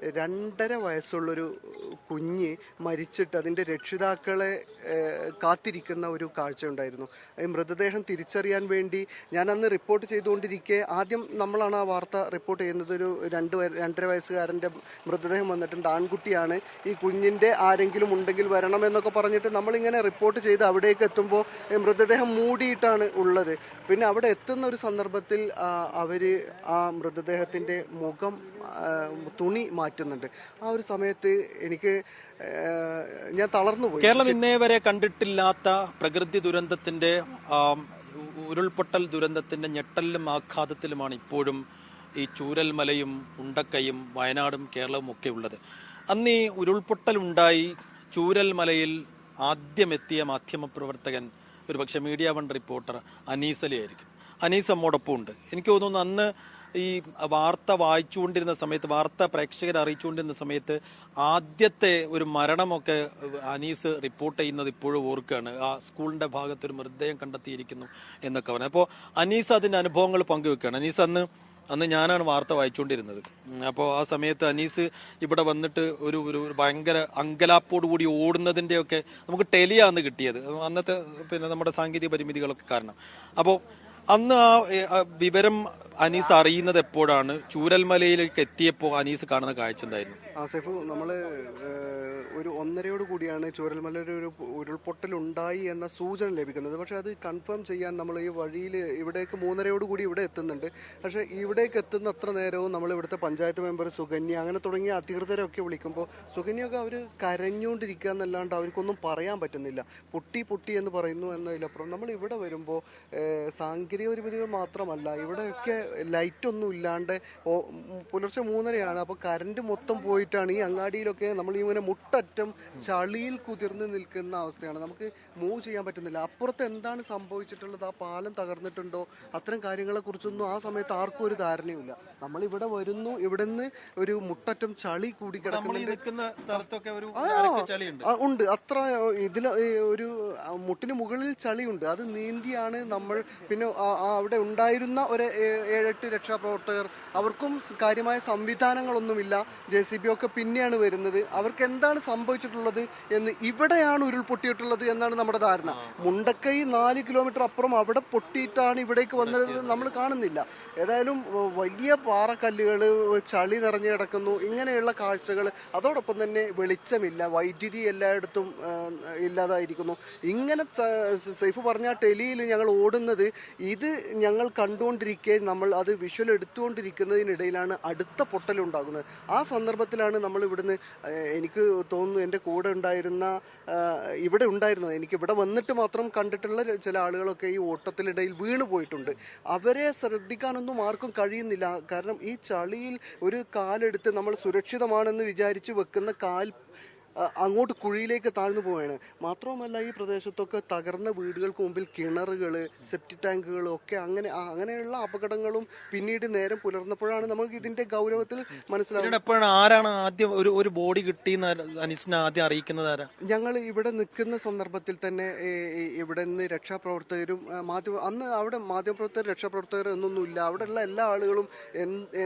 2.5 വയസ്സുള്ളൊരു കുഞ്ഞ് മരിച്ചിട്ട് അതിൻ്റെ രക്ഷിതാക്കളെ കാത്തിരിക്കുന്ന ഒരു കാഴ്ച ഉണ്ടായിരുന്നു. ഈ മൃതദേഹം തിരിച്ചറിയാൻ വേണ്ടി ഞാൻ അന്ന് റിപ്പോർട്ട് ചെയ്തുകൊണ്ടിരിക്കെ ആദ്യം നമ്മളാണ് ആ വാർത്ത റിപ്പോർട്ട് ചെയ്യുന്നത്. ഒരു 2.5 വയസ്സുകാരൻ്റെ മൃതദേഹം വന്നിട്ടുണ്ട്, ആൺകുട്ടിയാണ്, ഈ കുഞ്ഞിൻ്റെ ആരെങ്കിലും ഉണ്ടെങ്കിൽ വരണമെന്നൊക്കെ പറഞ്ഞിട്ട് നമ്മളിങ്ങനെ റിപ്പോർട്ട് ചെയ്ത് അവിടേക്ക് എത്തുമ്പോൾ മൃതദേഹം മൂടിയിട്ടാണ് ഉള്ളത്. പിന്നെ അവിടെ എത്തുന്ന ഒരു സന്ദർഭത്തിൽ അവർ ആ മൃതദേഹത്തിൻ്റെ മുഖം തുണി മാറ്റുന്നുണ്ട്. ആ ഒരു സമയത്ത് ഞാൻ തളർന്നുപോയി. കേരളം ഇന്നേ വരെ കണ്ടിട്ടില്ലാത്ത പ്രകൃതി ദുരന്തത്തിന്റെ ഉരുൾപൊട്ടൽ ദുരന്തത്തിന്റെ ഞെട്ടലിലും ആഘാതത്തിലുമാണ് ഇപ്പോഴും ഈ ചൂരൽമലയും ഉണ്ടക്കയും വയനാടും കേരളവും ഒക്കെ ഉള്ളത്. അന്ന് ഈ ഉരുൾപൊട്ടൽ ഉണ്ടായി ചൂരൽമലയിൽ ആദ്യമെത്തിയ മാധ്യമപ്രവർത്തകൻ ഒരുപക്ഷെ media one reporter Anees Ali ആയിരിക്കും. അനീസ് നമ്മോടൊപ്പം ഉണ്ട്. എനിക്ക് തോന്നുന്നു അന്ന് ഈ വാർത്ത വായിച്ചുകൊണ്ടിരുന്ന സമയത്ത്, വാർത്ത പ്രേക്ഷകരെ അറിയിച്ചുകൊണ്ടിരുന്ന സമയത്ത് ആദ്യത്തെ ഒരു മരണമൊക്കെ അനീസ് റിപ്പോർട്ട് ചെയ്യുന്നത് ഇപ്പോഴും ഓർക്കുകയാണ്. ആ സ്കൂളിന്റെ ഭാഗത്തൊരു മൃതദേഹം കണ്ടെത്തിയിരിക്കുന്നു എന്നൊക്കെ പറഞ്ഞു. അപ്പോൾ അനീസ് അതിൻ്റെ അനുഭവങ്ങൾ പങ്കുവെക്കുകയാണ്. അനീസ് അന്ന് ഞാനാണ് വാർത്ത വായിച്ചുകൊണ്ടിരുന്നത്. അപ്പോൾ ആ സമയത്ത് അനീസ് ഇവിടെ വന്നിട്ട് ഒരു ഭയങ്കര അങ്കലാപ്പോടുകൂടി ഓടുന്നതിൻ്റെയൊക്കെ നമുക്ക് ടെലിയാന്ന് കിട്ടിയത്, അന്നത്തെ നമ്മുടെ സാങ്കേതിക പരിമിതികളൊക്കെ കാരണം. അപ്പോൾ അന്ന് ആ വിവരം അനീസ് അറിയുന്നത് എപ്പോഴാണ്? ചൂരൽമലയിലേക്ക് എത്തിയപ്പോൾ അനീസ് കാണുന്ന കാഴ്ച ഉണ്ടായിരുന്നു. ആസിഫ്, നമ്മൾ ഒരു 1:30 കൂടിയാണ് ചൂരൽമലയിൽ ഒരു ഉരുൾപൊട്ടൽ ഉണ്ടായി എന്ന സൂചന ലഭിക്കുന്നത്. പക്ഷെ അത് കൺഫേം ചെയ്യാൻ നമ്മൾ ഈ വഴിയിൽ ഇവിടേക്ക് 3:30 കൂടി ഇവിടെ എത്തുന്നുണ്ട്. പക്ഷേ ഇവിടേക്ക് എത്തുന്ന അത്ര നേരവും നമ്മൾ ഇവിടുത്തെ പഞ്ചായത്ത് മെമ്പർ സുകന്യ അങ്ങനെ തുടങ്ങിയ അധികൃതരൊക്കെ വിളിക്കുമ്പോൾ സുകന്യൊക്കെ അവർ കരഞ്ഞുകൊണ്ടിരിക്കുക എന്നല്ലാണ്ട് അവർക്കൊന്നും പറയാൻ പറ്റുന്നില്ല. പൊട്ടി എന്ന് പറയുന്നു എന്നതിലപ്പുറം നമ്മൾ ഇവിടെ വരുമ്പോൾ സാങ്കേതിക പരിമിതികൾ മാത്രമല്ല, ഇവിടെയൊക്കെ ലൈറ്റൊന്നും ഇല്ലാണ്ട് പുലർച്ചെ 3:30 അപ്പോൾ കറണ്ട് മൊത്തം പോയിട്ടാണ് ഈ അങ്ങാടിയിലൊക്കെ നമ്മൾ ഇങ്ങനെ മുട്ടറ്റം ചളിയിൽ കുതിർന്ന് നിൽക്കുന്ന അവസ്ഥയാണ്. നമുക്ക് മൂവ് ചെയ്യാൻ പറ്റുന്നില്ല. അപ്പുറത്ത് എന്താണ് സംഭവിച്ചിട്ടുള്ളത്, ആ പാലം തകർന്നിട്ടുണ്ടോ, അത്തരം കാര്യങ്ങളെ കുറിച്ചൊന്നും ആ സമയത്ത് ആർക്കും ഒരു ധാരണയുമില്ല. നമ്മൾ ഇവിടെ വരുന്നു, ഇവിടെ നിന്ന് ഒരു മുട്ടറ്റം ചളി കൂടി ഉണ്ട്. അത്ര ഇതിൽ ഒരു മുട്ടിന് മുകളിൽ ചളിയുണ്ട്. അത് നീന്തിയാണ് നമ്മൾ. പിന്നെ അവിടെ ഉണ്ടായിരുന്ന ഒരു 7-8 രക്ഷാപ്രവർത്തകർ, അവർക്കും കാര്യമായ സംവിധാനങ്ങളൊന്നുമില്ല. JCB ഒക്കെ പിന്നെയാണ് വരുന്നത്. അവർക്ക് എന്താണ് സംഭവിച്ചിട്ടുള്ളത് എന്ന്, ഇവിടെയാണ് ഉരുൾപൊട്ടിയിട്ടുള്ളത് എന്നാണ് നമ്മുടെ ധാരണ. മുണ്ടക്കൈ 4 കിലോമീറ്റർ അപ്പുറം അവിടെ പൊട്ടിയിട്ടാണ് ഇവിടേക്ക് വന്നത് നമ്മൾ കാണുന്നില്ല. ഏതായാലും വലിയ പാറക്കല്ലുകൾ, ചളി നിറഞ്ഞു കിടക്കുന്നു, ഇങ്ങനെയുള്ള കാഴ്ചകൾ. അതോടൊപ്പം തന്നെ വെളിച്ചമില്ല, വൈദ്യുതി എല്ലായിടത്തും ഇല്ലാതായിരിക്കുന്നു. ഇങ്ങനെ സൈഫ് പറഞ്ഞ ടെലിയിൽ ഞങ്ങൾ ഓടുന്നത്, ഇത് ഞങ്ങൾ കണ്ടുകൊണ്ടിരിക്കെ നമ്മൾ അത് വിഷ്വൽ എടുത്തുകൊണ്ടിരിക്കുന്നതിനിടയിലാണ് അടുത്ത പൊട്ടലുണ്ടാകുന്നത്. ആ സന്ദർഭത്തിലാണ് നമ്മൾ ഇവിടുന്ന്, എനിക്ക് തോന്നുന്നു എൻ്റെ കൂടെ ഇവിടെ ഉണ്ടായിരുന്നത്, എനിക്ക് ഇവിടെ വന്നിട്ട് മാത്രം കണ്ടിട്ടുള്ള ചില ആളുകളൊക്കെ ഈ ഓട്ടത്തിനിടയിൽ വീണു പോയിട്ടുണ്ട്. അവരെ ശ്രദ്ധിക്കാനൊന്നും ആർക്കും കഴിയുന്നില്ല. കാരണം ഈ ചളിയിൽ ഒരു കാലെടുത്ത് നമ്മൾ സുരക്ഷിതമാണെന്ന് വിചാരിച്ച് വെക്കുന്ന കാൽ അങ്ങോട്ട് കുഴിയിലേക്ക് താഴ്ന്നു പോവുകയാണ്. മാത്രവുമല്ല ഈ പ്രദേശത്തൊക്കെ തകർന്ന വീടുകൾക്ക് മുമ്പിൽ കിണറുകൾ, സെപ്റ്റിക് ടാങ്കുകളും ഒക്കെ അങ്ങനെയുള്ള അപകടങ്ങളും പിന്നീട് നേരം പുലർന്നപ്പോഴാണ് നമുക്ക് ഇതിന്റെ ഗൗരവത്തിൽ മനസ്സിലാവുന്നത്. ആരാണ് ആദ്യം ഒരു ബോഡി കിട്ടി അനീസിനെ ആദ്യം അറിയിക്കുന്നത്? ആരാ? ഞങ്ങൾ ഇവിടെ നിൽക്കുന്ന സന്ദർഭത്തിൽ തന്നെ ഇവിടെ നിന്ന് രക്ഷാപ്രവർത്തകരും അന്ന് അവിടെ മാധ്യമപ്രവർത്തകർ, രക്ഷാപ്രവർത്തകർ എന്നൊന്നുമില്ല. അവിടെയുള്ള എല്ലാ ആളുകളും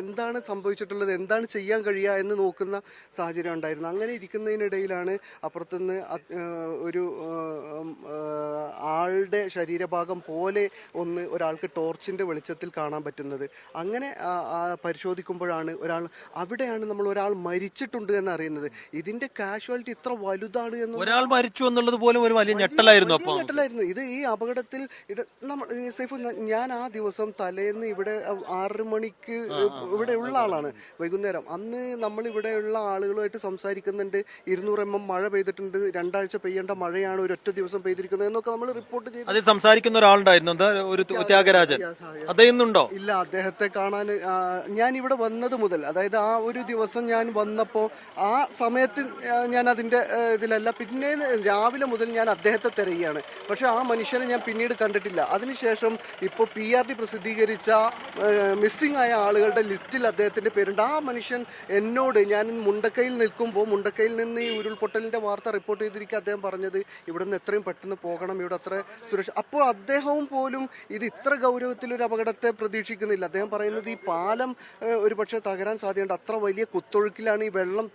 എന്താണ് സംഭവിച്ചിട്ടുള്ളത്, എന്താണ് ചെയ്യാൻ കഴിയുക എന്ന് നോക്കുന്ന സാഹചര്യം ഉണ്ടായിരുന്നു. അങ്ങനെ ഇരിക്കുന്നതിനിടയിൽ അപ്പുറത്തുനിന്ന് ഒരു ആളുടെ ശരീരഭാഗം പോലെ ഒരാൾക്ക് ടോർച്ചിന്റെ വെളിച്ചത്തിൽ കാണാൻ പറ്റുന്നത്. അങ്ങനെ പരിശോധിക്കുമ്പോഴാണ് അവിടെയാണ് നമ്മൾ ഒരാൾ മരിച്ചിട്ടുണ്ട് എന്ന് അറിയുന്നത്. ഇതിന്റെ കാഷ്വാലിറ്റി ഇത്ര വലുതാണ് എന്ന്, ഒരാൾ മരിച്ചു എന്നുള്ളത് പോലും ഒരു വലിയ ഞെട്ടലായിരുന്നു. ഇത് ഈ അപകടത്തിൽ ഞാൻ ആ ദിവസം തലേന്ന് ഇവിടെ 6 മണിക്ക് ഇവിടെ ഉള്ള ആളാണ്. വൈകുന്നേരം അന്ന് നമ്മൾ ഇവിടെയുള്ള ആളുകളുമായിട്ട് സംസാരിക്കുന്നുണ്ട്. 200 mm മഴ പെയ്തിട്ടുണ്ട്, 2 ആഴ്ച പെയ്യേണ്ട മഴയാണ് ഒരൊറ്റ ദിവസം പെയ്തിരിക്കുന്നത് എന്നൊക്കെ നമ്മൾ റിപ്പോർട്ട് ചെയ്തു. അതിൽ സംസാരിക്കുന്ന ഒരാളുണ്ടായിരുന്നു, ഒരു ത്യാഗരാജൻ. അദ്ദേഹമുണ്ടോ? ഇല്ല, അദ്ദേഹത്തെ കാണാൻ ഞാൻ ഇവിടെ വന്നത് മുതൽ, അതായത് ആ ഒരു ദിവസം ഞാൻ വന്നപ്പോൾ ആ സമയത്ത് ഞാൻ അതിന്റെ ഇതിലല്ല. പിന്നെ രാവിലെ മുതൽ ഞാൻ അദ്ദേഹത്തെ തിരയുകയാണ്. പക്ഷെ ആ മനുഷ്യനെ ഞാൻ പിന്നീട് കണ്ടിട്ടില്ല. അതിനുശേഷം ഇപ്പോൾ PRD പ്രസിദ്ധീകരിച്ച മിസ്സിംഗ് ആയ ആളുകളുടെ ലിസ്റ്റിൽ അദ്ദേഹത്തിന്റെ പേരുണ്ട്. ആ മനുഷ്യൻ എന്നോട്, ഞാൻ മുണ്ടക്കയിൽ നിൽക്കുമ്പോൾ, മുണ്ടക്കയിൽ നിന്ന് ഈ ഉരുൾപൊട്ടലിൻ്റെ വാർത്ത റിപ്പോർട്ട് ചെയ്തിരിക്കുക അദ്ദേഹം പറഞ്ഞത് ഇവിടുന്ന് എത്രയും പെട്ടെന്ന് പോകണം, ഇവിടെ അത്ര സുരക്ഷ. അപ്പോൾ അദ്ദേഹവും പോലും ഇത് ഇത്ര ഗൗരവത്തിലൊരു അപകടത്തെ പ്രതീക്ഷിക്കുന്നില്ല. അദ്ദേഹം പറയുന്നത് ഈ പാലം ഒരു പക്ഷേ തകരാൻ സാധ്യതയുണ്ട്, അത്ര വലിയ കുത്തൊഴുക്കിലാണ് ഈ വെള്ളം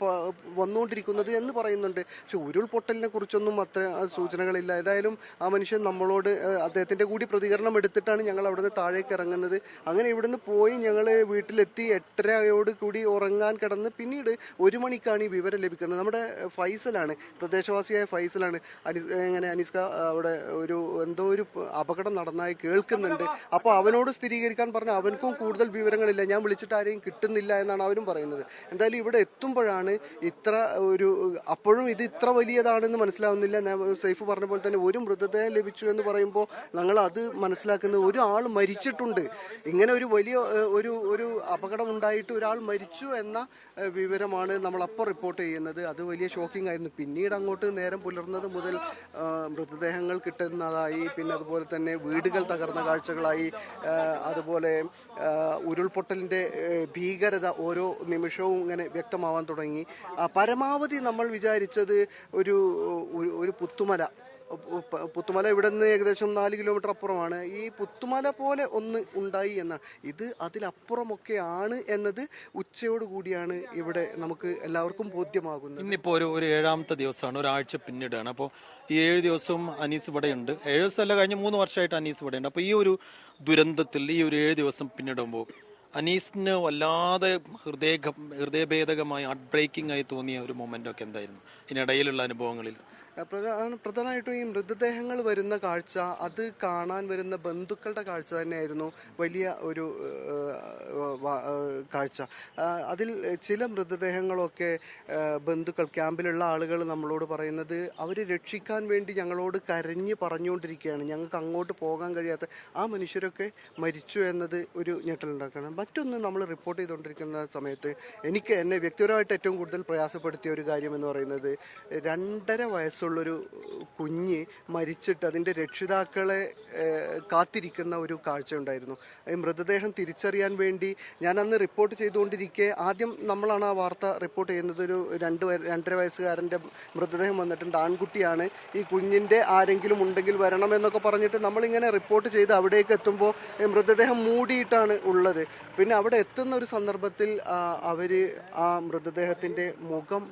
വന്നുകൊണ്ടിരിക്കുന്നത് എന്ന് പറയുന്നുണ്ട്. പക്ഷെ ഉരുൾപൊട്ടലിനെ കുറിച്ചൊന്നും അത്ര സൂചനകളില്ല. ഏതായാലും ആ മനുഷ്യൻ നമ്മളോട് അദ്ദേഹത്തിൻ്റെ കൂടി പ്രതികരണം എടുത്തിട്ടാണ് ഞങ്ങൾ അവിടുന്ന് താഴേക്ക് ഇറങ്ങുന്നത്. അങ്ങനെ ഇവിടുന്ന് പോയി ഞങ്ങൾ വീട്ടിലെത്തി 8:30 കൂടി ഉറങ്ങാൻ കിടന്ന് പിന്നീട് 1 മണിക്കാണ് ഈ വിവരം ലഭിക്കുന്നത്. നമ്മുടെ ഫൈസലാണ്, പ്രദേശവാസിയായ ഫൈസലാണ്. എങ്ങനെ അനീസ്ക, അവിടെ എന്തോ ഒരു അപകടം നടന്നതായി കേൾക്കുന്നുണ്ട്. അപ്പോൾ അവനോട് സ്ഥിരീകരിക്കാൻ പറഞ്ഞ അവനക്കും കൂടുതൽ വിവരങ്ങളില്ല, ഞാൻ വിളിച്ചിട്ട് ആരെയും കിട്ടുന്നില്ല എന്നാണ് അവരും പറയുന്നത്. എന്തായാലും ഇവിടെ എത്തുമ്പോഴാണ് അപ്പോഴും ഇത് ഇത്ര വലിയതാണെന്ന് മനസ്സിലാവുന്നില്ല. സൈഫ് പറഞ്ഞ പോലെ തന്നെ ഒരു മൃതദേഹം ലഭിച്ചു എന്ന് പറയുമ്പോൾ ഞങ്ങൾ അത് മനസ്സിലാക്കുന്നത് ഒരാൾ മരിച്ചിട്ടുണ്ട്. ഇങ്ങനെ ഒരു വലിയ ഒരു അപകടം ഉണ്ടായിട്ട് ഒരാൾ മരിച്ചു എന്ന വിവരമാണ് നമ്മൾ അപ്പോൾ റിപ്പോർട്ട് ചെയ്യുന്നത്. അത് വലിയ ഷോക്കിംഗ് ആയിരുന്നു. പിന്നീട് അങ്ങോട്ട് നേരം പുലർന്നത് മുതൽ മൃതദേഹങ്ങൾ കിട്ടുന്നതായി, പിന്നെ അതുപോലെ തന്നെ വീടുകൾ തകർന്ന കാഴ്ചകളായി, അതുപോലെ ഉരുൾപൊട്ടലിൻ്റെ ഭീകരത ഓരോ നിമിഷവും ഇങ്ങനെ വ്യക്തമാവാൻ തുടങ്ങി. പരമാവധി നമ്മൾ വിചാരിച്ചത് ഒരു പുത്തുമല ഇവിടെ നിന്ന് ഏകദേശം 4 കിലോമീറ്റർ അപ്പുറമാണ്. ഈ പുത്തുമല പോലെ ഒന്ന് ഉണ്ടായി എന്നാണ്. ഇത് അതിലപ്പുറമൊക്കെയാണ് എന്നത് ഉച്ചയോടുകൂടിയാണ് ഇവിടെ നമുക്ക് എല്ലാവർക്കും ബോധ്യമാകുന്നത്. ഇന്നിപ്പോൾ ഒരു 7ാമത്തെ ദിവസമാണ്, ഒരാഴ്ച പിന്നീടാണ്. അപ്പോൾ ഈ 7 ദിവസവും അനീസ് ഇവിടെയുണ്ട്. 7 ദിവസമല്ല, കഴിഞ്ഞ 3 വർഷമായിട്ട് അനീസ് ഇവിടെയുണ്ട്. അപ്പോൾ ഈ ഒരു ദുരന്തത്തിൽ ഈ ഒരു 7 ദിവസം പിന്നിടുമ്പോൾ അനീസിന് വല്ലാതെ ഹൃദയഭേദകമായി ഹാർട്ട് ബ്രേക്കിംഗ് ആയി തോന്നിയ ഒരു മൊമെന്റ് ഒക്കെ എന്തായിരുന്നു ഇതിനിടയിലുള്ള അനുഭവങ്ങളിൽ? പ്രധാനമായിട്ടും ഈ മൃതദേഹങ്ങൾ വരുന്ന കാഴ്ച, അത് കാണാൻ വരുന്ന ബന്ധുക്കളുടെ കാഴ്ച തന്നെയായിരുന്നു വലിയ ഒരു കാഴ്ച. അതിൽ ചില മൃതദേഹങ്ങളൊക്കെ ബന്ധുക്കൾ, ക്യാമ്പിലുള്ള ആളുകൾ നമ്മളോട് പറയുന്നത് അവർ രക്ഷിക്കാൻ വേണ്ടി ഞങ്ങളോട് കരഞ്ഞ് പറഞ്ഞുകൊണ്ടിരിക്കുകയാണ്, ഞങ്ങൾക്ക് അങ്ങോട്ട് പോകാൻ കഴിയാത്ത ആ മനുഷ്യരൊക്കെ മരിച്ചു എന്നത് ഒരു ഞെട്ടലുണ്ടാക്കണം. മറ്റൊന്ന് നമ്മൾ റിപ്പോർട്ട് ചെയ്തുകൊണ്ടിരിക്കുന്ന സമയത്ത് എന്നെ വ്യക്തിപരമായിട്ട് ഏറ്റവും കൂടുതൽ പ്രയാസപ്പെടുത്തിയ ഒരു കാര്യം എന്ന് പറയുന്നത് 2.5 വയസ്സുള്ളൊരു കുഞ്ഞ് മരിച്ചിട്ട് അതിൻ്റെ രക്ഷിതാക്കളെ കാത്തിരിക്കുന്ന ഒരു കാഴ്ച ഉണ്ടായിരുന്നു. ഈ മൃതദേഹം തിരിച്ചറിയാൻ വേണ്ടി ഞാൻ അന്ന് റിപ്പോർട്ട് ചെയ്തുകൊണ്ടിരിക്കെ ആദ്യം നമ്മളാണ് ആ വാർത്ത റിപ്പോർട്ട് ചെയ്യുന്നത്. ഒരു 2.5 വയസ്സുകാരൻ്റെ മൃതദേഹം വന്നിട്ടുണ്ട്, ആൺകുട്ടിയാണ്, ഈ കുഞ്ഞിൻ്റെ ആരെങ്കിലും ഉണ്ടെങ്കിൽ വരണം എന്നൊക്കെ പറഞ്ഞിട്ട് നമ്മളിങ്ങനെ റിപ്പോർട്ട് ചെയ്ത് അവിടേക്ക് എത്തുമ്പോൾ മൃതദേഹം മൂടിയിട്ടാണ് ഉള്ളത്. പിന്നെ അവിടെ എത്തുന്ന ഒരു സന്ദർഭത്തിൽ അവർ ആ മൃതദേഹത്തിൻ്റെ മുഖം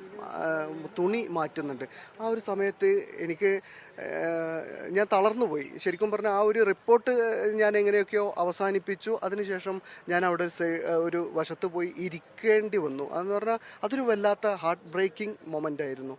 തുണി മാറ്റുന്നുണ്ട്. ആ ഒരു സമയത്ത് ഞാൻ തളർന്നുപോയി. ശരിക്കും പറഞ്ഞാൽ ആ ഒരു റിപ്പോർട്ട് ഞാൻ എങ്ങനെയൊക്കെയോ അവസാനിപ്പിച്ചു. അതിനുശേഷം ഞാൻ അവിടെ ഒരു വശത്ത് പോയി ഇരിക്കേണ്ടി വന്നു. അതെന്ന് പറഞ്ഞാൽ അതൊരു വല്ലാത്ത ഹാർട്ട് ബ്രേക്കിംഗ് മൊമെൻ്റ് ആയിരുന്നു.